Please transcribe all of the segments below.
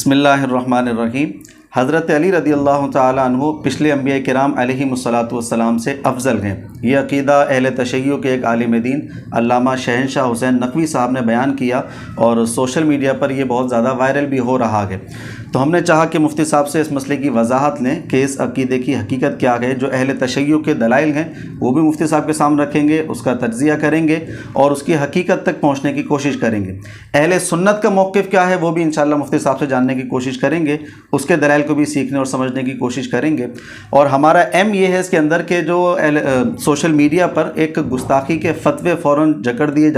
بسم اللہ الرحمن الرحیم۔ حضرت علی رضی اللہ تعالیٰ عنہ پچھلے انبیاء کرام علیہم السلام سے افضل ہیں، یہ عقیدہ اہل تشیع کے ایک عالم دین علامہ شہنشاہ حسین نقوی صاحب نے بیان کیا اور سوشل میڈیا پر یہ بہت زیادہ وائرل بھی ہو رہا ہے۔ تو ہم نے چاہا کہ مفتی صاحب سے اس مسئلے کی وضاحت لیں کہ اس عقیدے کی حقیقت کیا ہے۔ جو اہل تشیع کے دلائل ہیں وہ بھی مفتی صاحب کے سامنے رکھیں گے، اس کا تجزیہ کریں گے اور اس کی حقیقت تک پہنچنے کی کوشش کریں گے۔ اہل سنت کا موقف کیا ہے وہ بھی انشاءاللہ مفتی صاحب سے جاننے کی کوشش کریں گے، اس کے دلائل کو بھی سیکھنے اور سمجھنے کی کوشش کریں گے۔ اور ہمارا ایم یہ ہے اس کے اندر کہ جو سوشل میڈیا پر ایک گستاخی کے فتوے فوراً جڑ دیے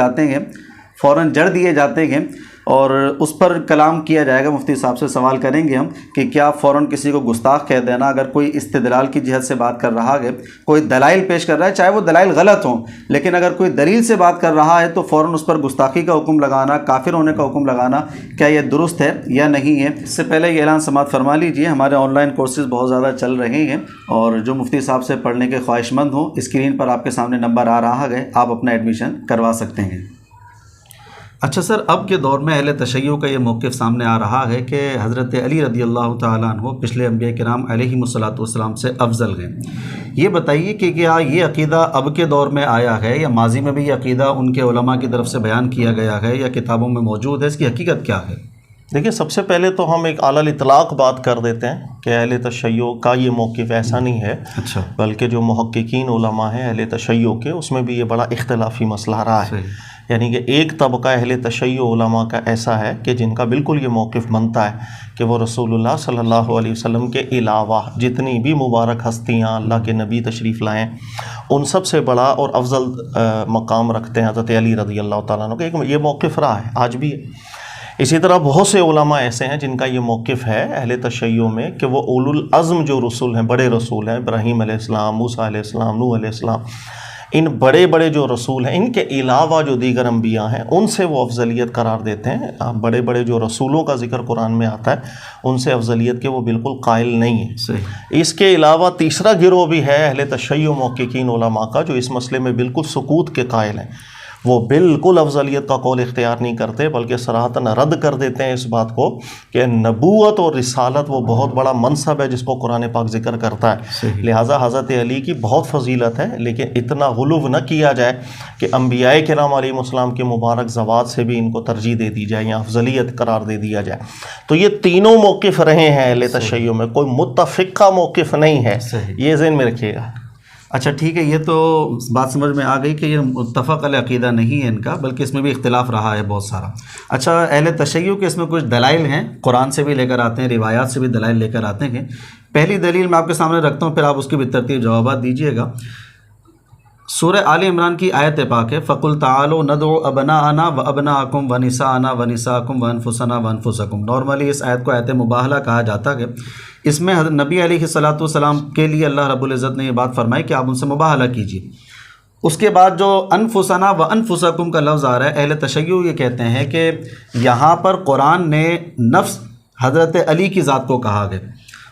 جاتے ہیں اور اس پر کلام کیا جائے گا۔ مفتی صاحب سے سوال کریں گے ہم کہ کیا فوراً کسی کو گستاخ کہہ دینا، اگر کوئی استدلال کی جہت سے بات کر رہا ہے، کوئی دلائل پیش کر رہا ہے، چاہے وہ دلائل غلط ہوں، لیکن اگر کوئی دلیل سے بات کر رہا ہے تو فوراً اس پر گستاخی کا حکم لگانا، کافر ہونے کا حکم لگانا، کیا یہ درست ہے یا نہیں ہے؟ اس سے پہلے یہ اعلان سماعت فرما لیجئے، ہمارے آن لائن کورسز بہت زیادہ چل رہے ہیں اور جو مفتی صاحب سے پڑھنے کے خواہش مند ہوں، اسکرین پر آپ کے سامنے نمبر آ رہا ہے، آپ اپنا ایڈمیشن کروا سکتے ہیں۔ اچھا سر، اب کے دور میں اہل تشیع کا یہ موقف سامنے آ رہا ہے کہ حضرت علی رضی اللہ تعالیٰ عنہ پچھلے انبیاء کرام علیہم السلام سے افضل ہیں۔ یہ بتائیے کہ کیا یہ عقیدہ اب کے دور میں آیا ہے یا ماضی میں بھی یہ عقیدہ ان کے علماء کی طرف سے بیان کیا گیا ہے یا کتابوں میں موجود ہے؟ اس کی حقیقت کیا ہے؟ دیکھیے، سب سے پہلے تو ہم ایک اعلی الاطلاق بات کر دیتے ہیں کہ اہل تشیع کا یہ موقف ایسا نہیں ہے، اچھا، بلکہ جو محققین علماء ہیں اہل تشیع کے، اس میں بھی یہ بڑا اختلافی مسئلہ رہا ہے۔ یعنی کہ ایک طبقہ اہل تشیع علماء کا ایسا ہے کہ جن کا بالکل یہ موقف بنتا ہے کہ وہ رسول اللہ صلی اللہ علیہ وسلم کے علاوہ جتنی بھی مبارک ہستیاں اللہ کے نبی تشریف لائیں، ان سب سے بڑا اور افضل مقام رکھتے ہیں حضرت علی رضی اللہ تعالیٰ عنہ کا۔ یہ موقف رہا ہے، آج بھی ہے۔ اسی طرح بہت سے علماء ایسے ہیں جن کا یہ موقف ہے اہل تشیع میں کہ وہ اولو العزم جو رسول ہیں، بڑے رسول ہیں، ابراہیم علیہ السلام، موسیٰ علیہ السلام، نوح علیہ السلام، ان بڑے بڑے جو رسول ہیں، ان کے علاوہ جو دیگر انبیاء ہیں ان سے وہ افضلیت قرار دیتے ہیں۔ بڑے بڑے جو رسولوں کا ذکر قرآن میں آتا ہے ان سے افضلیت کے وہ بالکل قائل نہیں ہیں۔ اس کے علاوہ تیسرا گروہ بھی ہے اہل تشیع محققین علماء کا جو اس مسئلے میں بالکل سکوت کے قائل ہیں، وہ بالکل افضلیت کا قول اختیار نہیں کرتے بلکہ صراحتاً رد کر دیتے ہیں اس بات کو کہ نبوت اور رسالت وہ بہت بڑا منصب ہے جس کو قرآن پاک ذکر کرتا ہے، لہٰذا حضرت علی کی بہت فضیلت ہے، لیکن اتنا غلو نہ کیا جائے کہ انبیاء کرام علیہ السلام کے مبارک زوات سے بھی ان کو ترجیح دے دی جائے یا افضلیت قرار دے دیا جائے۔ تو یہ تینوں موقف رہے ہیں اہل تشیع میں، کوئی متفقہ موقف نہیں ہے، یہ ذہن میں رکھیے گا۔ اچھا ٹھیک ہے، یہ تو بات سمجھ میں آ گئی کہ یہ متفق علیہ عقیدہ نہیں ہے ان کا، بلکہ اس میں بھی اختلاف رہا ہے بہت سارا۔ اچھا، اہل تشیع کے اس میں کچھ دلائل ہیں، قرآن سے بھی لے کر آتے ہیں، روایات سے بھی دلائل لے کر آتے ہیں۔ پہلی دلیل میں آپ کے سامنے رکھتا ہوں، پھر آپ اس کی بالترتیب جوابات دیجیے گا۔ سورہ آل عمران کی آیت پاک ہے، فَقُلْ تَعَالُوا نَدْعُ أَبْنَاءَنَا وَأَبْنَاءَكُمْ وَنِسَاءَنَا وَنِسَاءَكُمْ وَأَنفُسَنَا وَأَنفُسَكُمْ۔ نارملی اس آیت کو آیت مباہلہ کہا جاتا ہے۔ اس میں حضرت نبی علیہ السلام کے لیے اللہ رب العزت نے یہ بات فرمائی کہ آپ ان سے مباہلہ کیجیے۔ اس کے بعد جو انفسنا و انفسکم کا لفظ آ رہا ہے، اہل تشیع یہ کہتے ہیں کہ یہاں پر قرآن نے نفس حضرت علی کی ذات کو کہا گیا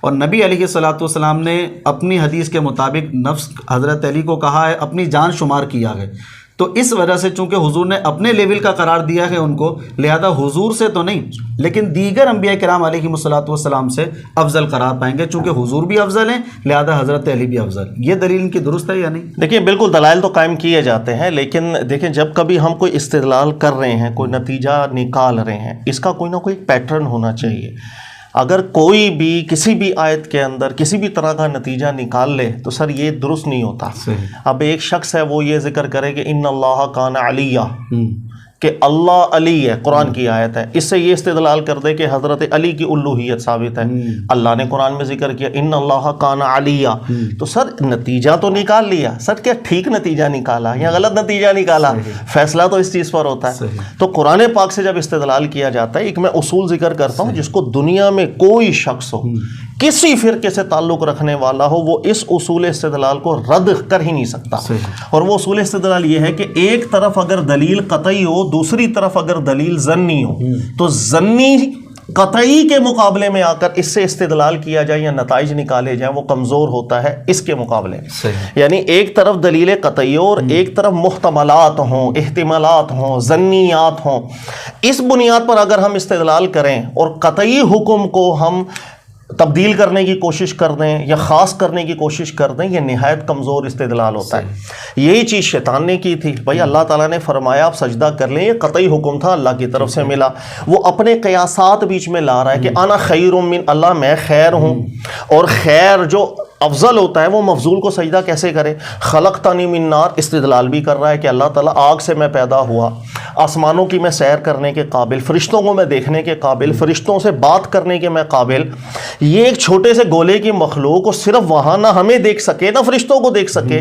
اور نبی علیہ السلام نے اپنی حدیث کے مطابق نفس حضرت علی کو کہا ہے، اپنی جان شمار کیا ہے۔ تو اس وجہ سے چونکہ حضور نے اپنے لیول کا قرار دیا ہے ان کو، لہذا حضور سے تو نہیں لیکن دیگر انبیاء کرام علیہ السلام سے افضل قرار پائیں گے، چونکہ حضور بھی افضل ہیں لہذا حضرت علی بھی افضل۔ یہ دلیل ان کی درست ہے یا نہیں؟ دیکھیں، بالکل دلائل تو قائم کیے جاتے ہیں، لیکن دیکھیں جب کبھی ہم کوئی استدلال کر رہے ہیں، کوئی نتیجہ نکال رہے ہیں، اس کا کوئی نہ کوئی پیٹرن ہونا چاہیے۔ اگر کوئی بھی کسی بھی آیت کے اندر کسی بھی طرح کا نتیجہ نکال لے تو سر یہ درست نہیں ہوتا۔ اب ایک شخص ہے وہ یہ ذکر کرے کہ ان اللہ کان علیہ، کہ اللہ علی ہے، قرآن کی آیت ہے، اس سے یہ استدلال کر دے کہ حضرت علی کی الوہیت ثابت ہے، اللہ نے قرآن میں ذکر کیا ان اللہ کان علیہ، تو سر نتیجہ تو نکال لیا، سر کیا ٹھیک نتیجہ نکالا یا غلط نتیجہ نکالا؟ فیصلہ تو اس چیز پر ہوتا ہے۔ تو قرآن پاک سے جب استدلال کیا جاتا ہے، ایک میں اصول ذکر کرتا ہوں جس کو دنیا میں کوئی شخص ہو، کسی فرقے سے تعلق رکھنے والا ہو، وہ اس اصول استدلال کو رد کر ہی نہیں سکتا۔ اور وہ اصول استدلال یہ ہے کہ ایک طرف اگر دلیل قطعی ہو، دوسری طرف اگر دلیل ظنی ہو، تو ظنی قطعی کے مقابلے میں آ کر اس سے استدلال کیا جائے یا نتائج نکالے جائیں وہ کمزور ہوتا ہے اس کے مقابلے میں. یعنی ایک طرف دلیل قطعی اور ایک طرف محتملات ہوں، احتمالات ہوں، ظنیات ہوں. اس بنیاد پر اگر ہم استدلال کریں اور قطعی حکم کو ہم تبدیل کرنے کی کوشش کر دیں یا خاص کرنے کی کوشش کر دیں، یہ نہایت کمزور استدلال ہوتا ہے. یہی چیز شیطان نے کی تھی. بھائی اللہ تعالیٰ نے فرمایا آپ سجدہ کر لیں، یہ قطعی حکم تھا اللہ کی طرف سے ملا. وہ اپنے قیاسات بیچ میں لا رہا ہے کہ انا خیر من اللہ، میں خیر ہوں، اور خیر جو افضل ہوتا ہے وہ مفضول کو سجدہ کیسے کرے. خلقتنی من نار، استدلال بھی کر رہا ہے کہ اللہ تعالیٰ آگ سے میں پیدا ہوا، آسمانوں کی میں سیر کرنے کے قابل، فرشتوں کو میں دیکھنے کے قابل، فرشتوں سے بات کرنے کے میں قابل. یہ ایک چھوٹے سے گولے کی مخلوق، اور صرف وہاں نہ ہمیں دیکھ سکے نہ فرشتوں کو دیکھ سکے،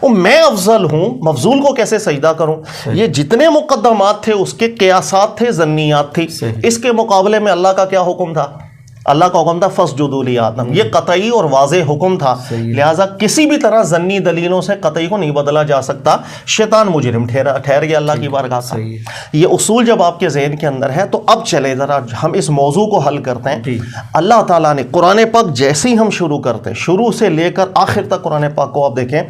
اور میں افضل ہوں، مفضول کو کیسے سجدہ کروں. یہ جتنے مقدمات تھے اس کے قیاسات تھے، ظنیات تھی. اس کے مقابلے میں اللہ کا کیا حکم تھا؟ اللہ کا حکم تھا فاسجدوا لآدم. یہ قطعی اور واضح حکم تھا، لہٰذا کسی بھی طرح ظنی دلیلوں سے قطعی کو نہیں بدلا جا سکتا. شیطان مجرم ٹھہر گیا اللہ کی بارگاہ سے. یہ اصول جب آپ کے ذہن کے اندر ہے تو اب چلے ذرا ہم اس موضوع کو حل کرتے ہیں. اللہ تعالیٰ نے قرآن پاک جیسے ہی ہم شروع کرتے ہیں، شروع سے لے کر آخر تک قرآن پاک کو آپ دیکھیں،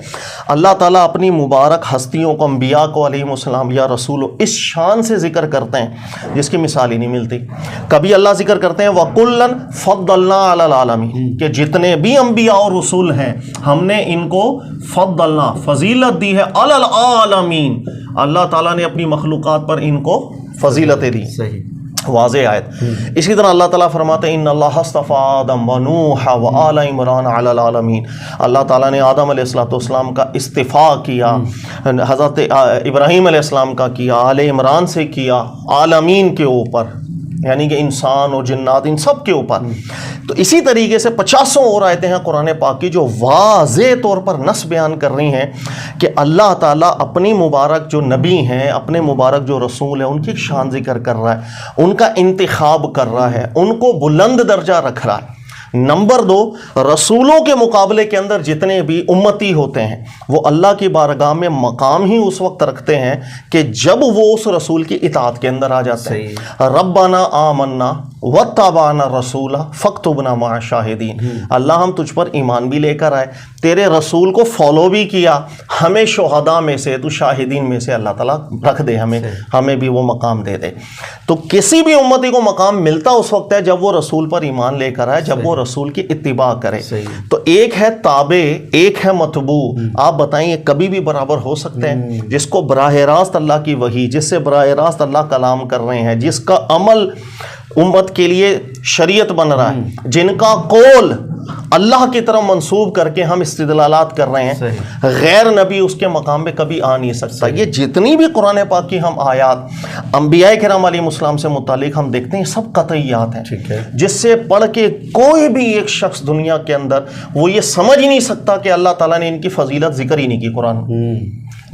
اللہ تعالیٰ اپنی مبارک ہستیوں کو، انبیاء کو علیہم السلام یا رسولوں، اس شان سے ذکر کرتے ہیں جس کی مثال ہی نہیں ملتی. کبھی اللہ ذکر کرتے ہیں وَكُلًّا فضلنا علی العالمین، کہ جتنے بھی انبیاء اور رسول ہیں ہم نے ان کو فضلنا، فضیلت دی ہے، علی العالمین، اللہ تعالیٰ نے اپنی مخلوقات پر ان کو فضیلتیں دی. واضح آیت. اسی طرح اللہ تعالیٰ فرماتے ہیں ان اللہ اصطفیٰ آدم و نوح و آل عمران علی العالمین. اللہ تعالیٰ نے آدم علیہ السلام کا استفاء کیا، حضرت ابراہیم علیہ السلام کا کیا، آل عمران سے کیا، عالمین کے اوپر، یعنی کہ انسان اور جنات ان سب کے اوپر. تو اسی طریقے سے 50 اور آیتیں ہیں قرآن پاک کی جو واضح طور پر نص بیان کر رہی ہیں کہ اللہ تعالیٰ اپنی مبارک جو نبی ہیں، اپنے مبارک جو رسول ہیں، ان کی ایک شان ذکر کر رہا ہے، ان کا انتخاب کر رہا ہے، ان کو بلند درجہ رکھ رہا ہے. نمبر 2، رسولوں کے مقابلے کے اندر جتنے بھی امتی ہوتے ہیں وہ اللہ کی بارگاہ میں مقام ہی اس وقت رکھتے ہیں کہ جب وہ اس رسول کی اطاعت کے اندر آ جاتے ہیں. ربنا آمنا واتبعنا الرسول فاکتبنا مع الشاہدین. اللہ ہم تجھ پر ایمان بھی لے کر آئے، تیرے رسول کو فالو بھی کیا، ہمیں شہداء میں سے، تو شاہدین میں سے اللہ تعالیٰ رکھ دے، ہمیں بھی وہ مقام دے دے. تو کسی بھی امتی کو مقام ملتا اس وقت ہے جب وہ رسول پر ایمان لے کر آئے، جب وہ رسول کی اتباع کرے. تو ایک ہے تابع، ایک ہے متبوع. آپ بتائیں یہ کبھی بھی برابر ہو سکتے ہیں؟ جس کو براہ راست اللہ کی وحی، جس سے براہ راست اللہ کلام کر رہے ہیں، جس کا عمل امت کے لیے شریعت بن رہا ہے، جن کا قول اللہ کی طرف منسوب کر کے ہم استدلالات کر رہے ہیں، غیر نبی اس کے مقام پہ کبھی آ نہیں سکتا. یہ جتنی بھی قرآن پاک کی ہم آیات انبیاء کرام علیہ السلام سے متعلق ہم دیکھتے ہیں، سب قطعیات ہیں جس سے پڑھ کے کوئی بھی ایک شخص دنیا کے اندر وہ یہ سمجھ ہی نہیں سکتا کہ اللہ تعالیٰ نے ان کی فضیلت ذکر ہی نہیں کی قرآن.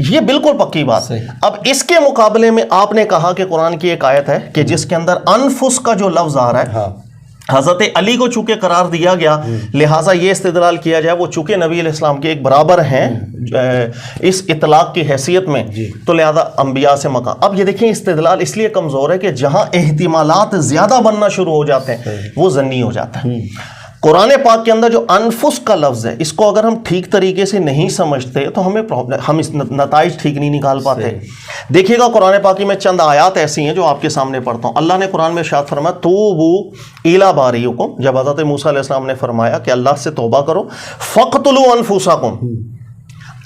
یہ بالکل پکی بات ہے. اب اس کے مقابلے میں آپ نے کہا کہ قرآن کی ایک آیت ہے کہ جس کے اندر انفس کا جو لفظ آ رہا ہے، حضرت علی کو چونکہ قرار دیا گیا لہٰذا یہ استدلال کیا جائے وہ چونکہ نبی علیہ السلام کے ایک برابر ہیں اس اطلاق کی حیثیت میں، تو لہٰذا انبیاء سے مقام. اب یہ دیکھیں استدلال اس لیے کمزور ہے کہ جہاں احتمالات زیادہ بننا شروع ہو جاتے ہیں وہ ظنی ہو جاتا ہے. قرآن پاک کے اندر جو انفس کا لفظ ہے، اس کو اگر ہم ٹھیک طریقے سے نہیں سمجھتے تو ہمیں پرابلم، ہم اس نتائج ٹھیک نہیں نکال پاتے. دیکھیے گا قرآن پاکی میں چند آیات ایسی ہیں جو آپ کے سامنے پڑھتا ہوں. اللہ نے قرآن میں ارشاد فرمایا توبوا الی باریکم، جب حضرت موسیٰ علیہ السلام نے فرمایا کہ اللہ سے توبہ کرو، فقتلوا انفسکم،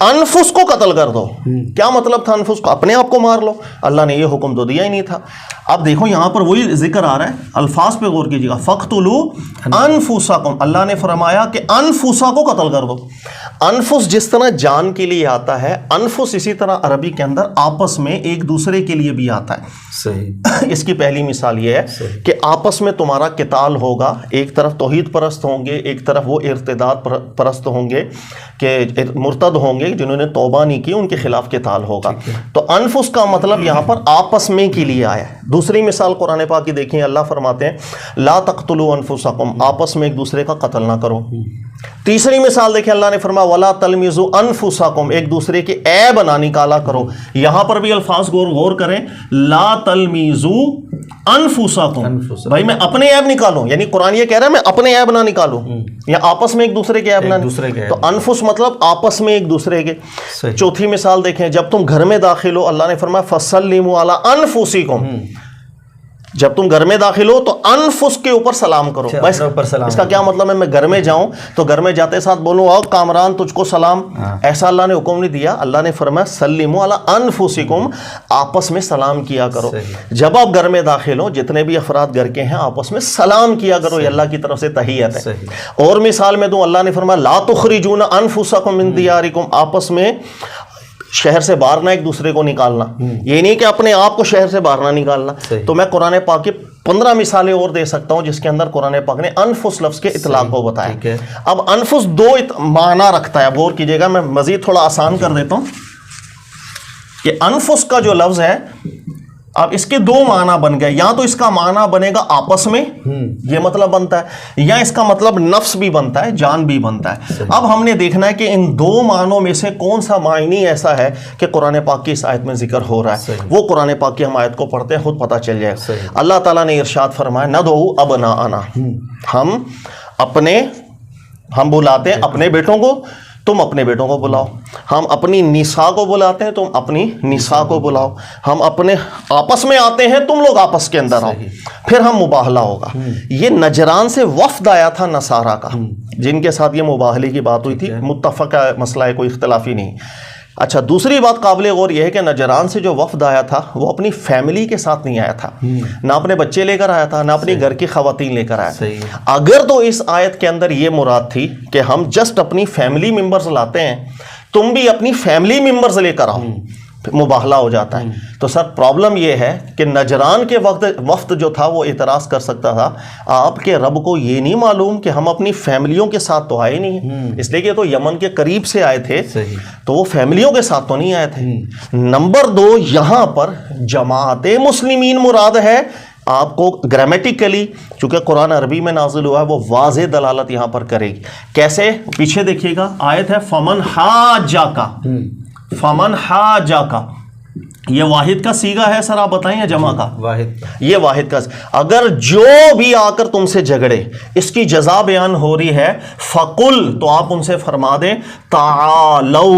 انفس کو قتل کر دو. کیا مطلب تھا انفس کو؟ اپنے آپ کو مار لو. اللہ نے یہ حکم تو دیا ہی نہیں تھا. اب دیکھو یہاں پر وہی ذکر آ رہا ہے، الفاظ پہ غور کیجیے گا. فقتلوا انفسکم، اللہ نے فرمایا کہ انفسا کو قتل کر دو. انفس جس طرح جان کے لیے آتا ہے، انفس اسی طرح عربی کے اندر آپس میں ایک دوسرے کے لیے بھی آتا ہے. صحیح. اس کی پہلی مثال یہ ہے کہ آپس میں تمہارا قتال ہوگا، ایک طرف توحید پرست ہوں گے، ایک طرف وہ ارتداد پرست ہوں گے کہ مرتد ہوں گے جنہوں نے توبہ نہیں کی، ان کے خلاف قتال ہوگا. تو انفس کا مطلب یہاں پر آپس میں کے لیے آیا ہے. دوسری مثال قرآن پاک کی دیکھیں، اللہ فرماتے ہیں لا تقتلوا انفسکم، آپس میں ایک دوسرے کا قتل نہ کرو. تیسری مثال دیکھیں اللہ نے فرمایا ولا تلمزوا انفسکم، ایک دوسرے کے عیب نہ نکالا کرو. یہاں پر بھی الفاظ غور کریں، لا تلمزوا انفسکم، بھائی میں اپنے عیب نکالوں، یعنی قرآن یہ کہہ رہا ہے میں اپنے عیب نہ نکالوں یا آپس میں ایک دوسرے کے عیب نہ، تو انفس مطلب آپس میں ایک دوسرے کے. چوتھی مثال دیکھیں، جب تم گھر میں داخل ہو اللہ نے فرمایا فسلموا علی انفسکم، جب تم گھر میں داخل ہو تو انفس کے اوپر سلام کرو. اس کا کیا مطلب ہے؟ میں گھر میں جاؤں تو گھر میں جاتے ساتھ بولوں او کامران تجھ کو سلام، ایسا اللہ نے حکم نہیں دیا. اللہ نے فرمایا سلموا علی انفسکم، آپس میں سلام کیا کرو. جب آپ گھر میں داخل ہو جتنے بھی افراد گھر کے ہیں آپس میں سلام کیا کرو، یہ اللہ کی طرف سے تحیت ہے. اور مثال میں دوں، اللہ نے فرمایا لا تخرجون انفسکم من دیارکم، آپس میں شہر سے باہر نہ ایک دوسرے کو نکالنا، یہ نہیں کہ اپنے آپ کو شہر سے باہر نہ نکالنا. تو میں قرآن پاک کی 15 مثالیں اور دے سکتا ہوں جس کے اندر قرآن پاک نے انفس لفظ کے اطلاق کو بتایا. اب انفس دو معنی رکھتا ہے، اب غور کیجئے گا، میں مزید تھوڑا آسان کر دیتا ہوں کہ انفس کا جو لفظ ہے اب اس کے دو معنی بن گئے، یا تو اس کا معنی بنے گا آپس میں، یہ مطلب بنتا ہے، یا اس کا مطلب نفس بھی بنتا ہے، جان بھی بنتا ہے. اب ہم نے دیکھنا ہے کہ ان دو معنوں میں سے کون سا معنی ایسا ہے کہ قرآن پاک کی اس آیت میں ذکر ہو رہا ہے. وہ قرآن پاک کی ہم آیت کو پڑھتے ہیں، خود پتہ چل جائے گا. اللہ تعالیٰ نے ارشاد فرمایا ندعو ابناءنا، ہم بلاتے ہیں اپنے بیٹوں کو، تم اپنے بیٹوں کو بلاؤ. ہم اپنی نساء کو بلاتے ہیں، تم اپنی نساء کو بلاؤ. ہم اپنے آپس میں آتے ہیں، تم لوگ آپس کے اندر آؤ. پھر ہم مباہلہ ہوگا. یہ نجران سے وفد آیا تھا نصارہ کا، جن کے ساتھ یہ مباہلے کی بات ہوئی تھی، متفق مسئلہ ہے، کوئی اختلافی نہیں. اچھا، دوسری بات قابل غور یہ ہے کہ نجران سے جو وفد آیا تھا وہ اپنی فیملی کے ساتھ نہیں آیا تھا، نہ اپنے بچے لے کر آیا تھا، نہ اپنی گھر کی خواتین لے کر آیا. اگر تو اس آیت کے اندر یہ مراد تھی کہ ہم جسٹ اپنی فیملی ممبرز لاتے ہیں، تم بھی اپنی فیملی ممبرز لے کر آؤ، مباہلہ ہو جاتا ہے. تو سر پرابلم یہ ہے کہ نجران کے وفد جو تھا وہ اعتراض کر سکتا تھا آپ کے رب کو یہ نہیں معلوم کہ ہم اپنی فیملیوں کے ساتھ تو آئے نہیں ہیں، اس لیے کہ تو یمن کے قریب سے آئے تھے تو وہ فیملیوں کے ساتھ تو نہیں آئے تھے. نمبر 2، یہاں پر جماعت مسلمین مراد ہے. آپ کو گرامیٹیکلی چونکہ قرآن عربی میں نازل ہوا ہے وہ واضح دلالت یہاں پر کرے گی. کیسے؟ پیچھے دیکھیے گا، آیت ہے فمن حاجاکا، فمن حاجاکا، یہ واحد کا صیغہ ہے سر، آپ بتائیں یا جمع کا؟ واحد. یہ واحد کا، اگر جو بھی آ کر تم سے جھگڑے، اس کی جزا بیان ہو رہی ہے فقل، تو آپ ان سے فرما دیں تعالو.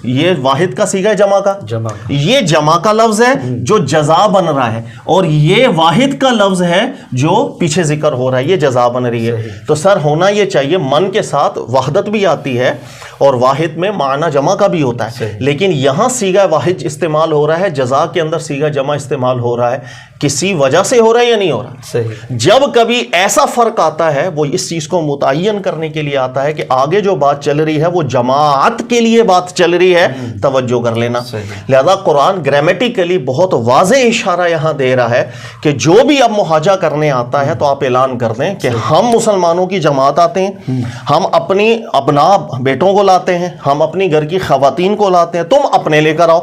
یہ واحد کا صیغہ ہے جمع کا؟ جمع. یہ جمع کا لفظ ہے جو جزا بن رہا ہے، اور یہ واحد کا لفظ ہے جو پیچھے ذکر ہو رہا ہے، یہ جزا بن رہی ہے. تو سر ہونا یہ چاہیے من کے ساتھ وحدت بھی آتی ہے اور واحد میں معنی جمع کا بھی ہوتا ہے، لیکن یہاں صیغہ واحد استعمال ہو رہا ہے، جزا کے اندر صیغہ جمع استعمال ہو رہا ہے. کسی وجہ سے ہو رہا ہے یا نہیں ہو رہا؟ جب کبھی ایسا فرق آتا ہے وہ اس چیز کو متعین کرنے کے لیے آتا ہے کہ آگے جو بات چل رہی ہے وہ جماعت کے لیے بات چل رہی ہے، توجہ کر لینا. لہذا قرآن گرامیٹیکلی بہت واضح اشارہ یہاں دے رہا ہے کہ جو بھی اب محاجہ کرنے آتا ہے تو آپ اعلان کر دیں کہ ہم مسلمانوں کی جماعت آتے ہیں، ہم اپنی اپنا بیٹوں کو لاتے ہیں، ہم اپنی گھر کی خواتین کو لاتے ہیں، تم اپنے لے کر آؤ،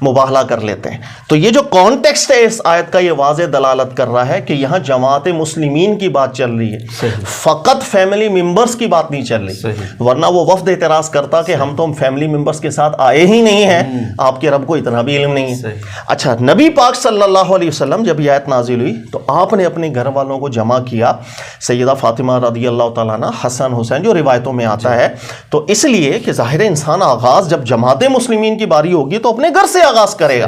مباہلہ کر لیتے ہیں. تو یہ جو کانٹیکسٹ ہے اس آیت کا یہ واضح دلالت کر رہا ہے کہ یہاں جماعت مسلمین کی بات چل رہی ہے، فقط فیملی ممبرز کی بات نہیں چل رہی. ورنہ وہ وفد اعتراض کرتا کہ ہم تو فیملی ممبرز کے ساتھ آئے ہی نہیں ہیں، آپ کے رب کو اتنا بھی علم نہیں ہے. اچھا، نبی پاک صلی اللہ علیہ وسلم جب یہ آیت نازل ہوئی تو آپ نے اپنے گھر والوں کو جمع کیا. سیدہ فاطمہ رضی اللہ تعالیٰ عنہ، حسن حسین جو روایتوں میں آتا ہے، تو اس لیے کہ ظاہر انسان آغاز جب جماعت مسلمین کی باری ہوگی تو اپنے گھر سے آغاز کرے گا.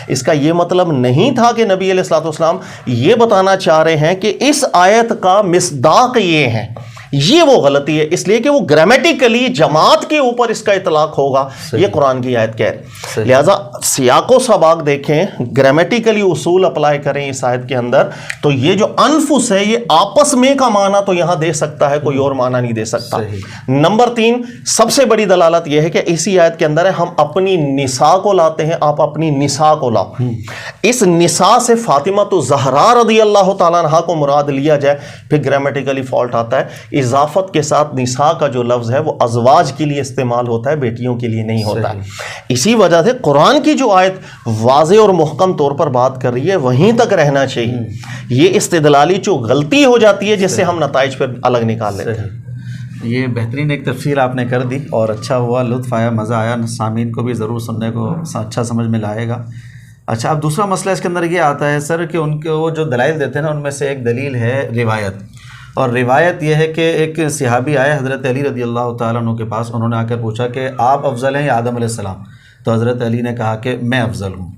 اس کا یہ مطلب نہیں تھا کہ نبی علیہ الصلوۃ والسلام یہ بتانا چاہ رہے ہیں کہ اس آیت کا مصداق یہ ہے. یہ وہ غلطی ہے، اس لیے کہ وہ گرامیٹیکلی جماعت کے اوپر اس کا اطلاق ہوگا، یہ قرآن کی آیت کہہ رہی. لہٰذا سیاق و سباق دیکھیں، گرامیٹیکلی اصول اپلائی کریں اس آیت کے اندر، تو یہ جو انفس ہے یہ آپس میں کا معنی تو یہاں دے سکتا ہے، کوئی اور معنی نہیں دے سکتا. نمبر 3، سب سے بڑی دلالت یہ ہے کہ اسی آیت کے اندر ہے ہم اپنی نساء کو لاتے ہیں، آپ اپنی نساء کو لاؤ. اس نساء سے فاطمہ تو زہرا رضی اللہ تعالیٰ عنہا کو مراد لیا جائے پھر گرامیٹیکلی فالٹ آتا ہے. اضافت کے ساتھ نساء کا جو لفظ ہے وہ ازواج کے لیے استعمال ہوتا ہے، بیٹیوں کے لیے نہیں ہوتا. اسی وجہ سے قرآن کی جو آیت واضح اور محکم طور پر بات کر رہی ہے وہیں تک رہنا چاہیے. یہ استدلالی جو غلطی ہو جاتی ہے جس سے ہم نتائج پھر الگ نکال لیتے ہیں. یہ بہترین ایک تفصیل آپ نے کر دی اور اچھا ہوا، لطف آیا، مزہ آیا، سامعین کو بھی ضرور سننے کو اچھا سمجھ میں لائے گا۔ اچھا، اب دوسرا مسئلہ اس کے اندر یہ آتا ہے سر کہ ان کو وہ جو دلائل دیتے ہیں نا، ان میں سے ایک دلیل ہے روایت، اور روایت یہ ہے کہ ایک صحابی آئے حضرت علی رضی اللہ تعالیٰ عنہ کے پاس، انہوں نے آ کر پوچھا کہ آپ افضل ہیں یا آدم علیہ السلام؟ تو حضرت علی نے کہا کہ میں افضل ہوں۔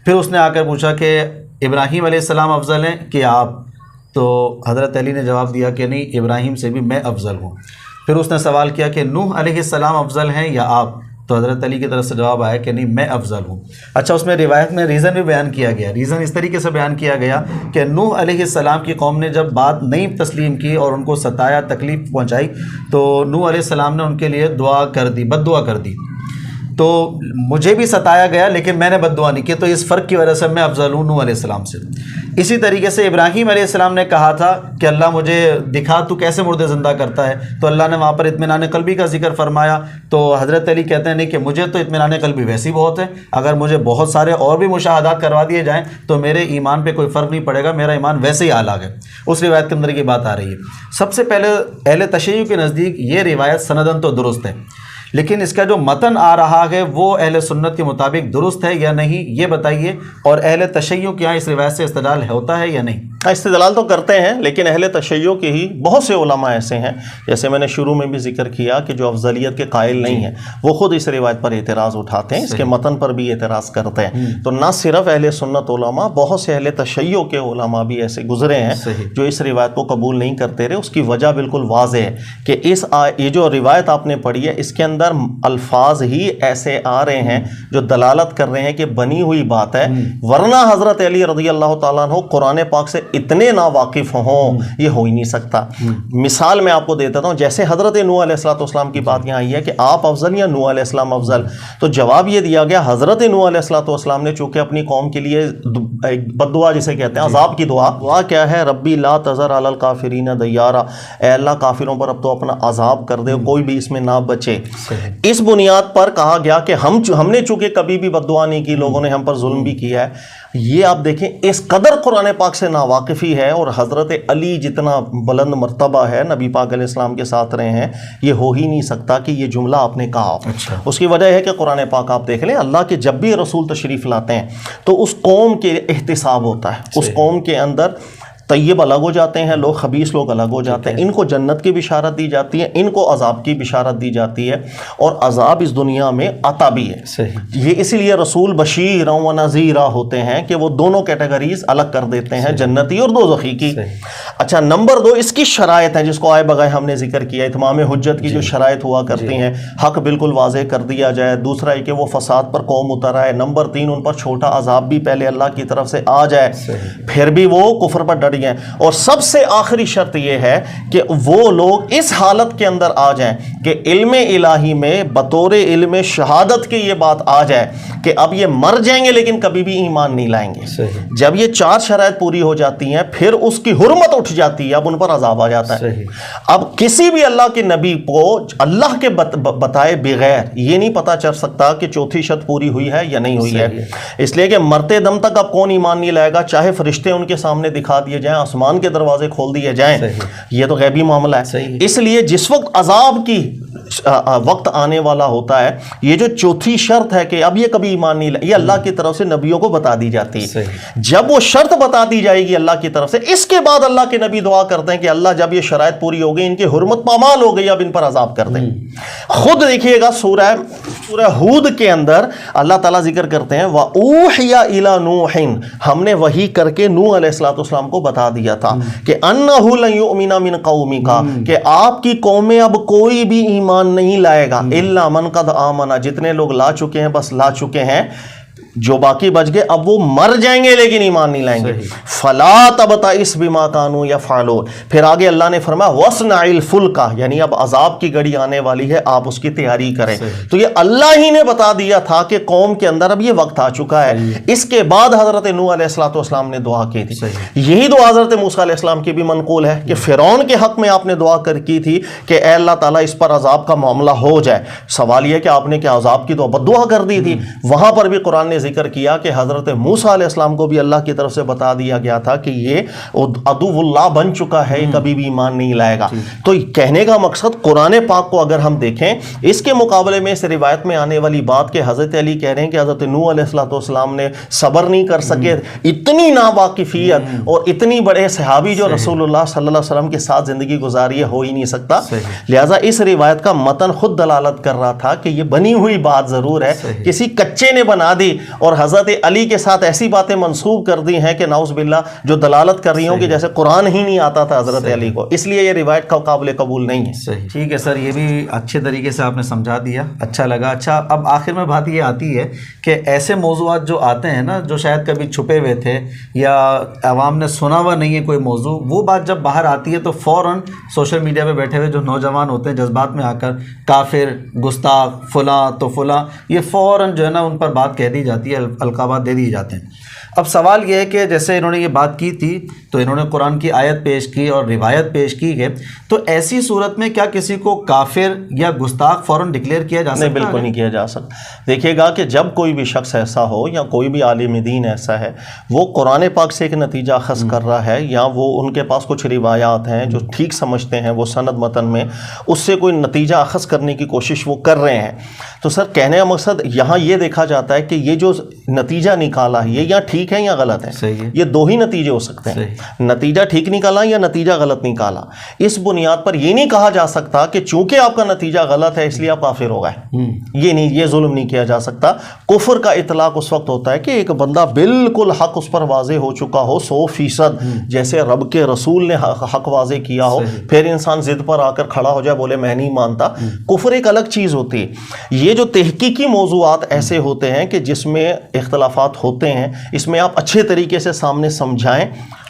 پھر اس نے آ کر پوچھا کہ ابراہیم علیہ السلام افضل ہیں کہ آپ؟ تو حضرت علی نے جواب دیا کہ نہیں، ابراہیم سے بھی میں افضل ہوں۔ پھر اس نے سوال کیا کہ نوح علیہ السلام افضل ہیں یا آپ؟ تو حضرت علی کی طرف سے جواب آیا کہ نہیں، میں افضل ہوں۔ اچھا، اس میں روایت میں ریزن بھی بیان کیا گیا، ریزن اس طریقے سے بیان کیا گیا کہ نوح علیہ السلام کی قوم نے جب بات نہیں تسلیم کی اور ان کو ستایا، تکلیف پہنچائی، تو نوح علیہ السلام نے ان کے لیے دعا کر دی، بد دعا کر دی۔ تو مجھے بھی ستایا گیا لیکن میں نے بد دعا نہیں کی، تو اس فرق کی وجہ سے میں افضل ہوں نوح علیہ السلام سے۔ اسی طریقے سے ابراہیم علیہ السلام نے کہا تھا کہ اللہ مجھے دکھا تو کیسے مردے زندہ کرتا ہے، تو اللہ نے وہاں پر اطمینان قلبی کا ذکر فرمایا۔ تو حضرت علی کہتے ہیں نہیں، کہ مجھے تو اطمینان قلبی ویسے ہی بہت ہے، اگر مجھے بہت سارے اور بھی مشاہدات کروا دیے جائیں تو میرے ایمان پہ کوئی فرق نہیں پڑے گا، میرا ایمان ویسے ہی اعلیٰ ہے۔ اس روایت کے اندر یہ بات آ رہی ہے۔ سب سے پہلے اہل تشیع کے نزدیک یہ روایت سندن تو درست ہے، لیکن اس کا جو متن آ رہا ہے وہ اہل سنت کے مطابق درست ہے یا نہیں، یہ بتائیے۔ اور اہل تشیع کے یہاں اس روایت سے استدلال ہوتا ہے یا نہیں؟ استدلال تو کرتے ہیں، لیکن اہل تشیع کے ہی بہت سے علماء ایسے ہیں، جیسے میں نے شروع میں بھی ذکر کیا کہ جو افضلیت کے قائل نہیں ہیں، وہ خود اس روایت پر اعتراض اٹھاتے ہیں، اس کے متن پر بھی اعتراض کرتے ہیں۔ تو نہ صرف اہل سنت علماء، بہت سے اہل تشیع کے علماء بھی ایسے گزرے ہیں جو اس روایت کو قبول نہیں کرتے رہے۔ اس کی وجہ بالکل واضح ہے کہ یہ جو روایت آپ نے پڑھی ہے، اس کے اندر الفاظ ہی ایسے آ رہے ہیں جو دلالت کر رہے ہیں کہ بنی ہوئی بات ہے، ورنہ حضرت علی رضی اللہ تعالیٰ عنہ قرآن پاک سے اتنے ناواقف ہوں، یہ ہو ہی نہیں سکتا۔ مثال میں آپ کو دیتا ہوں، جیسے حضرت نوح علیہ السلام کی بات یہاں آئی ہے کہ آپ افضل یا نوح علیہ السلام افضل، تو جواب یہ دیا گیا حضرت نوح علیہ السلام نے چونکہ اپنی قوم کے لیے بد دعا جسے کہتے ہیں، عذاب کی دعا کیا ہے؟ ربی لا تذر علی الکافرین دیارا، اے اللہ کافروں پر اب تو اپنا عذاب کر دے، کوئی بھی اس میں نہ بچے۔ اس بنیاد پر کہا گیا کہ ہم نے چونکہ کبھی بھی بد دعا نہیں کی، لوگوں نے ہم پر ظلم بھی کیا ہے۔ یہ آپ دیکھیں اس قدر قرآن پاک سے ناواقفی ہے، اور حضرت علی جتنا بلند مرتبہ ہے نبی پاک علیہ السلام کے ساتھ رہے ہیں، یہ ہو ہی نہیں سکتا کہ یہ جملہ آپ نے کہا۔ اس کی وجہ ہے کہ قرآن پاک آپ دیکھ لیں، اللہ کے جب بھی رسول تشریف لاتے ہیں تو اس قوم کے احتساب ہوتا ہے، اس قوم کے اندر طیب الگ ہو جاتے ہیں لوگ، خبیث لوگ الگ ہو جاتے ہیں، ان کو جنت کی بشارت دی جاتی ہے، ان کو عذاب کی بشارت دی جاتی ہے، اور عذاب اس دنیا میں عطا بھی ہے۔ یہ اسی لیے رسول بشیر و نذیرہ ہوتے ہیں کہ وہ دونوں کیٹیگریز الگ کر دیتے ہیں، جنتی اور دوزخی کی۔ اچھا، نمبر 2 اس کی شرائط ہیں، جس کو آئے بغائے ہم نے ذکر کیا، اتمام حجت کی جو شرائط ہوا کرتی ہیں، حق بالکل واضح کر دیا جائے، دوسرا ہے کہ وہ فساد پر قوم اتر آئے، نمبر 3 ان پر چھوٹا عذاب بھی پہلے اللہ کی طرف سے آ جائے، پھر بھی وہ کفر پر ڈٹ گئے، اور سب سے آخری شرط یہ ہے کہ وہ لوگ اس حالت کے اندر آ جائیں کہ علم الہی میں بطور علم شہادت کے یہ بات آ جائے کہ اب یہ مر جائیں گے لیکن کبھی بھی ایمان نہیں لائیں گے۔ جب یہ 4 شرائط پوری ہو جاتی ہیں، پھر اس کی حرمت اٹھ جاتی ہے، اب ان پر عذاب آ جاتا ہے۔ اب کسی بھی اللہ کے نبی کو اللہ کے بتائے بغیر یہ نہیں پتا چل سکتا کہ چوتھی شرط پوری ہوئی ہے یا نہیں ہوئی ہے، اس لیے کہ مرتے دم تک اب کون ایمان نہیں لائے گا، چاہے فرشتے ان کے سامنے دکھا دیے جائیں، آسمان کے دروازے کھول دیے جائیں، یہ تو غیبی معاملہ ہے۔ اس لیے جس وقت عذاب کی وقت آنے والا ہوتا ہے، یہ جو چوتھی شرط ہے کہ اب یہ کبھی ایمان نہیں لائے، یہ اللہ کی طرف سے نبیوں کو بتا دی جاتی ہے۔ جب وہ شرط بتا دی جائے گی اللہ کی طرف سے، اس کے بعد اللہ کے نبی دعا کرتے ہیں کہ اللہ جب یہ شرائط پوری ہو گئی، ان کی حرمت پامال ہو گئی، اب ان پر عذاب کر دیں۔ خود دیکھیے گا سورہ ہود کے اندر اللہ تعالیٰ ذکر کرتے ہیں وَأُوحِيَ إِلَى نُوحٍ، ہم نے وحی کر کے نوح علیہ السلام کو بتا دیا تھا کہ انہ لن یؤمن من قومک، کہ آپ کی قوم میں اب کوئی بھی ایمان نہیں لائے گا، الا من قد آمن، جتنے لوگ لا چکے ہیں بس لا چکے ہیں، جو باقی بچ گئے اب وہ مر جائیں گے لیکن ایمان نہیں لائیں گے۔ فلا تبتئس بما كانوا يفعلون، پھر آگے اللہ نے فرمایا واصنع الفلک، یعنی اب عذاب کی گھڑی آنے والی ہے، آپ اس کی تیاری کریں۔ تو یہ اللہ ہی نے بتا دیا تھا کہ قوم کے اندر اب یہ وقت آ چکا ہے۔ اس کے بعد حضرت نوح علیہ السلام نے دعا کی تھی، یہی دعا حضرت موسیٰ علیہ السلام کی بھی منقول ہے کہ فرعون کے حق میں آپ نے دعا کی تھی کہ اے اللہ تعالیٰ اس پر عذاب کا معاملہ ہو جائے۔ سوال یہ کہ آپ نے کیا عذاب کی دعا بد دعا کر دی تھی؟ وہاں پر بھی قرآن نے ذکر کیا کہ حضرت موسیٰ علیہ السلام کو بھی اللہ کی طرف سے بتا دیا گیا تھا کہ یہ عدو اللہ بن چکا ہے، کبھی بھی ایمان نہیں لائے گا۔ تو کہنے کا مقصد قرآن پاک کو اگر ہم دیکھیں، اس کے مقابلے میں اس روایت میں آنے والی بات کہ حضرت علی کہہ رہے ہیں کہ حضرت نوح علیہ السلام نے صبر نہیں کر سکے، اتنی ناواقفیت اور اتنی بڑے صحابی جو رسول اللہ صلی اللہ علیہ وسلم کے ساتھ زندگی گزاری ہے، ہو ہی نہیں سکتا۔ لہٰذا اس روایت کا متن خود دلالت کر رہا تھا کہ یہ بنی ہوئی بات ضرور ہے، کسی کچے نے بنا دی اور حضرت علی کے ساتھ ایسی باتیں منسوب کر دی ہیں کہ نعوذ باللہ جو دلالت کر رہی ہوں کہ جیسے قرآن ہی نہیں آتا تھا حضرت علی کو، اس لیے یہ روایت کا قابل قبول نہیں ہے۔ صحیح، ٹھیک ہے سر، یہ بھی اچھے طریقے سے آپ نے سمجھا دیا، اچھا لگا۔ اچھا، اب آخر میں بات یہ آتی ہے کہ ایسے موضوعات جو آتے ہیں نا، جو شاید کبھی چھپے ہوئے تھے یا عوام نے سنا ہوا نہیں ہے کوئی موضوع، وہ بات جب باہر آتی ہے تو فوراً سوشل میڈیا پہ بیٹھے ہوئے جو نوجوان ہوتے ہیں جذبات میں آ کر کافر، گستاخ، فلاں تو فلاں، یہ فوراً جو ہے نا ان پر بات کہہ دی جاتی ہے، القابات دے دیے جاتے ہیں۔ اب سوال یہ ہے کہ جیسے انہوں نے یہ بات کی تھی تو انہوں نے قرآن کی آیت پیش کی اور روایت پیش کی ہے، تو ایسی صورت میں کیا کسی کو کافر یا گستاخ فوراً ڈکلیئر کیا جا سکتا ہے؟ نہیں، بالکل نہیں کیا جا سکتا۔ دیکھیے گا کہ جب کوئی بھی شخص ایسا ہو یا کوئی بھی عالم دین ایسا ہے، وہ قرآن پاک سے ایک نتیجہ اخذ کر رہا ہے یا وہ ان کے پاس کچھ روایات ہیں جو ٹھیک سمجھتے ہیں، وہ سند متن میں اس سے کوئی نتیجہ اخذ کرنے کی کوشش وہ کر رہے ہیں، تو سر کہنے کا مقصد یہاں یہ دیکھا جاتا ہے کہ یہ جو نتیجہ نکالا ہے یہ یا ٹھیک ہے یا غلط ہے۔ یہ دو ہی نتیجے ہو سکتے ہیں، نتیجہ ٹھیک نکالا یا نتیجہ غلط نکالا۔ اس بنیاد پر یہ نہیں کہا جا سکتا کہ چونکہ آپ کا نتیجہ غلط ہے اس لیے آپ کافر ہو گئے، یہ ظلم نہیں کیا جا سکتا۔ کفر کا اطلاق اس وقت ہوتا ہے کہ ایک بندہ بالکل حق اس پر واضح ہو چکا ہو 100%، جیسے رب کے رسول نے حق واضح کیا ہو، پھر انسان ضد پر آ کر کھڑا ہو جائے، بولے میں نہیں مانتا۔ کفر ایک الگ چیز ہوتی ہے۔ یہ جو تحقیقی موضوعات ایسے ہوتے ہیں کہ جس میں اختلافات ہوتے ہیں، اس میں آپ اچھے طریقے سے سامنے سمجھائیں،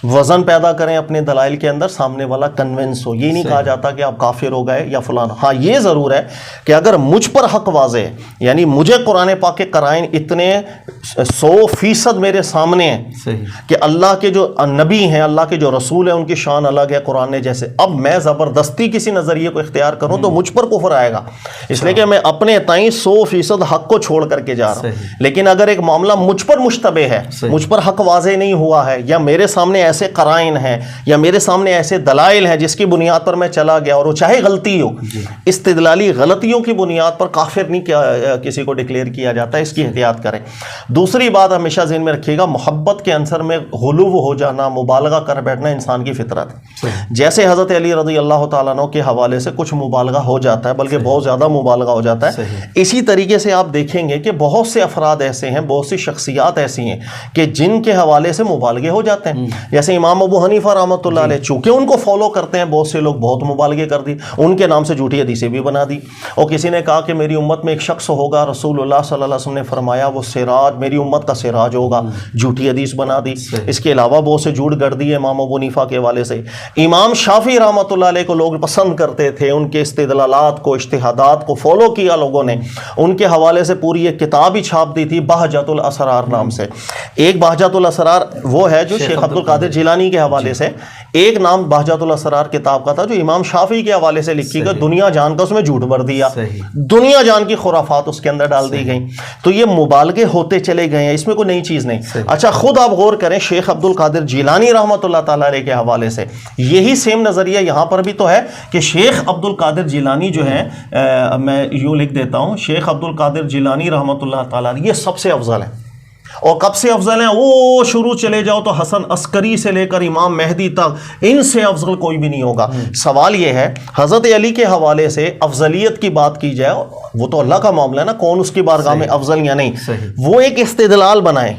وزن پیدا کریں اپنے دلائل کے اندر، سامنے والا کنونس ہو۔ یہ نہیں کہا جاتا کہ آپ کافر ہو گئے یا فلانا۔ ہاں یہ ضرور ہے کہ اگر مجھ پر حق واضح ہے، یعنی مجھے قرآن پاک کے قرائن اتنے 100% میرے سامنے ہیں کہ اللہ کے جو نبی ہیں، اللہ کے جو رسول ہیں، ان کی شان الگ ہے قرآن نے جیسے، اب میں زبردستی کسی نظریے کو اختیار کروں تو مجھ پر کفر آئے گا، اس لیے کہ میں اپنے تائیں 100% حق کو چھوڑ کر کے جا رہا ہوں۔ لیکن اگر ایک معاملہ مجھ پر مشتبہ ہے، مجھ پر حق واضح نہیں ہوا ہے، یا میرے سامنے ایسے قرائن ہیں یا میرے سامنے ایسے دلائل ہیں جس کی بنیاد پر میں چلا گیا، اور وہ چاہے غلطی ہو، استدلالی غلطیوں کی بنیاد پر کافر نہیں کسی کو ڈکلیئر کیا جاتا ہے، اس کی احتیاط کریں۔ دوسری بات ہمیشہ ذہن میں رکھیے گا، محبت کے عنصر میں غلو ہو جانا، مبالغہ کر بیٹھنا انسان کی فطرت ہے۔ جیسے حضرت علی رضی اللہ تعالیٰ عنہ کے حوالے سے کچھ مبالغہ ہو جاتا ہے، بلکہ بہت زیادہ مبالغہ ہو جاتا ہے، اسی طریقے سے آپ دیکھیں گے کہ بہت سے افراد ایسے ہیں، بہت سی شخصیات ایسی ہیں کہ جن کے حوالے سے مبالغے ہو جاتے ہیں۔ جیسے امام ابو حنیفہ رحمۃ اللہ علیہ، چونکہ ان کو فالو کرتے ہیں بہت سے لوگ، بہت مبالغے کر دی، ان کے نام سے جھوٹی حدیثیں بھی بنا دی۔ اور کسی نے کہا کہ میری امت میں ایک شخص ہوگا، رسول اللہ صلی اللہ علیہ وسلم نے فرمایا وہ سراج، میری امت کا سراج ہوگا، جھوٹی حدیث بنا دی۔ اس کے علاوہ بہت سے جھوٹ گڑھ دیے امام ابو حنیفہ کے حوالے سے۔ امام شافعی رحمۃ اللہ علیہ کو لوگ پسند کرتے تھے، ان کے استدلالات کو، اجتہادات کو فالو کیا لوگوں نے، ان کے حوالے سے پوری ایک کتاب ہی چھاپ دی تھی بہجۃ الاسرار نام سے۔ ایک بہجۃ الاسرار وہ ہے جو شیخ عبد القادر جیلانی کے حوالے سے، ایک نام بہجۃ الاسرار کتاب کا تھا جو امام شافعی کے حوالے سے لکھی گئی، دنیا جان کا اس میں جھوٹ بھر دیا، دنیا جان کی خرافات اس کے اندر ڈال دی گئیں۔ تو یہ مبالغے ہوتے چلے گئے ہیں، اس میں کوئی نئی چیز نہیں۔ اچھا خود آپ غور کریں، شیخ عبد القادر جیلانی رحمۃ اللہ تعالیٰ علیہ کے حوالے سے یہی سیم نظریہ یہاں پر بھی تو ہے کہ شیخ عبد القادر جیلانی جو ہے، میں یوں لکھ دیتا ہوں، شیخ عبد القادر جیلانی رحمۃ اللہ تعالیٰ علیہ یہ سب سے افضل ہے۔ اور کب سے افضل ہیں؟ وہ شروع چلے جاؤ تو حسن عسکری سے لے کر امام مہدی تک، ان سے افضل کوئی بھی نہیں ہوگا۔ سوال یہ ہے حضرت علی کے حوالے سے افضلیت کی بات کی جائے، وہ تو اللہ کا معاملہ ہے نا، کون اس کی بارگاہ میں افضل یا نہیں، وہ ایک استدلال بنائیں،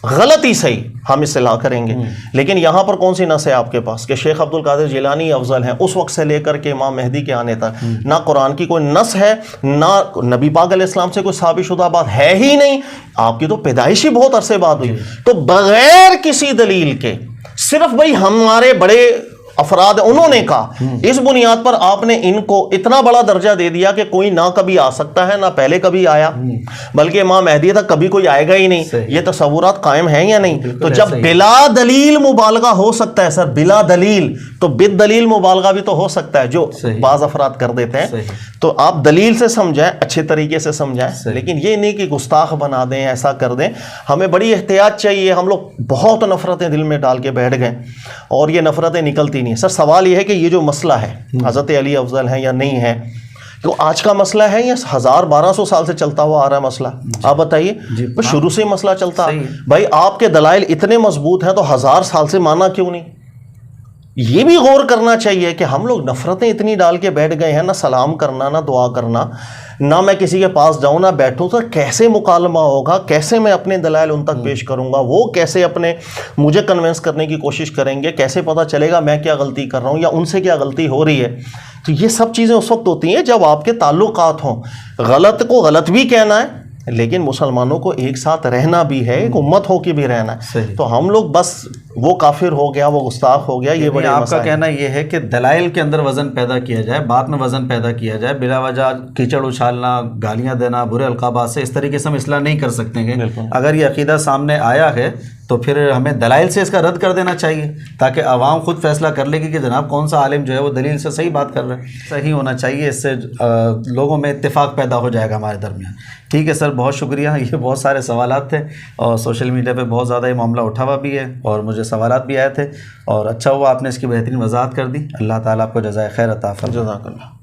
غلط ہی صحیح ہم اصلاح کریں گے۔ لیکن یہاں پر کون سی نص ہے آپ کے پاس کہ شیخ عبد القادر جیلانی افضل ہیں اس وقت سے لے کر کے امام مہدی کے آنے تک؟ نہ قرآن کی کوئی نص ہے، نہ نبی پاک علیہ السلام سے کوئی ثابت شدہ بات ہے ہی نہیں۔ آپ کی تو پیدائش ہی بہت عرصے بعد ہوئی، تو بغیر کسی دلیل کے صرف بھائی ہمارے بڑے افراد ہیں انہوں نے کہا، اس بنیاد پر آپ نے ان کو اتنا بڑا درجہ دے دیا کہ کوئی نہ کبھی آ سکتا ہے نہ پہلے کبھی آیا، بلکہ امام مہدی تک کبھی کوئی آئے گا ہی نہیں. یہ تصورات قائم ہیں یا نہیں؟ تو جب بلا دلیل مبالغہ ہو سکتا ہے سر، بلا دلیل، تو بالدلیل مبالغہ بھی تو ہو سکتا ہے جو بعض افراد کر دیتے ہیں. تو آپ دلیل سے سمجھائیں، اچھے طریقے سے سمجھائیں، لیکن یہ نہیں کہ گستاخ بنا دیں، ایسا کر دیں. ہمیں بڑی احتیاط چاہیے. ہم لوگ بہت نفرتیں دل میں ڈال کے بیٹھ گئے اور یہ نفرتیں نکلتی نہیں. سر سوال یہ ہے کہ یہ جو مسئلہ ہے حضرت علی افضل ہے یا نہیں ہے، تو آج کا مسئلہ ہے یا 1200 سال سے چلتا ہوا آ رہا ہے مسئلہ؟ آپ بتائیے. شروع سے مسئلہ چلتا ہے بھائی، آپ کے دلائل اتنے مضبوط ہیں تو 1000 سال سے مانا کیوں نہیں؟ یہ بھی غور کرنا چاہیے کہ ہم لوگ نفرتیں اتنی ڈال کے بیٹھ گئے ہیں، نہ سلام کرنا، نہ دعا کرنا، نہ میں کسی کے پاس جاؤں نہ بیٹھوں. تو کیسے مکالمہ ہوگا؟ کیسے میں اپنے دلائل ان تک پیش کروں گا؟ وہ کیسے مجھے کنونس کرنے کی کوشش کریں گے؟ کیسے پتہ چلے گا میں کیا غلطی کر رہا ہوں یا ان سے کیا غلطی ہو رہی ہے؟ تو یہ سب چیزیں اس وقت ہوتی ہیں جب آپ کے تعلقات ہوں. غلط کو غلط بھی کہنا ہے، لیکن مسلمانوں کو ایک ساتھ رہنا بھی ہے، ایک امت ہو کے بھی رہنا ہے. تو ہم لوگ بس وہ کافر ہو گیا، وہ گستاخ ہو گیا، یہ بڑے آپ کا کہنا یہ ہے کہ دلائل کے اندر وزن پیدا کیا جائے، بات میں وزن پیدا کیا جائے، بلا وجہ کیچڑ اچھالنا، گالیاں دینا، برے القابات سے اس طریقے سے ہم اصلاح نہیں کر سکتے ہیں. اگر یہ عقیدہ سامنے آیا ہے تو پھر ہمیں دلائل سے اس کا رد کر دینا چاہیے تاکہ عوام خود فیصلہ کر لے گی کہ جناب کون سا عالم جو ہے وہ دلیل سے صحیح بات کر رہا ہے. صحیح ہونا چاہیے، اس سے لوگوں میں اتفاق پیدا ہو جائے گا ہمارے درمیان. ٹھیک ہے سر، بہت شکریہ. یہ بہت سارے سوالات تھے اور سوشل میڈیا پہ بہت زیادہ یہ معاملہ اٹھا ہوا بھی ہے اور مجھے سوالات بھی آئے تھے، اور اچھا ہوا آپ نے اس کی بہترین وضاحت کر دی. اللہ تعالیٰ آپ کو جزائے خیر عطا فرمائے. جزاک اللہ.